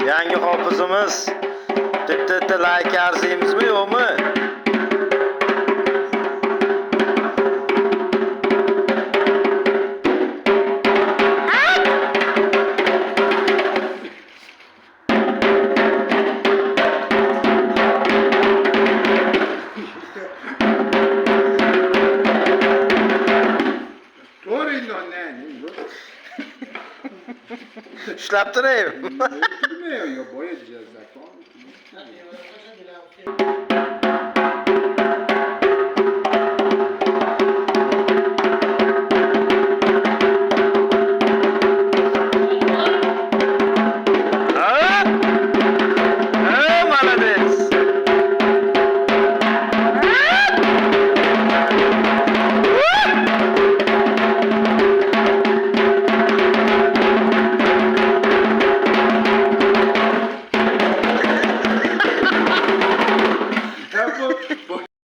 Yangi hofizimiz. Bitta like arzuymizmi yo'qmi? Ushlab turaymi? Bilmiyorum ya boyayacağız zaten.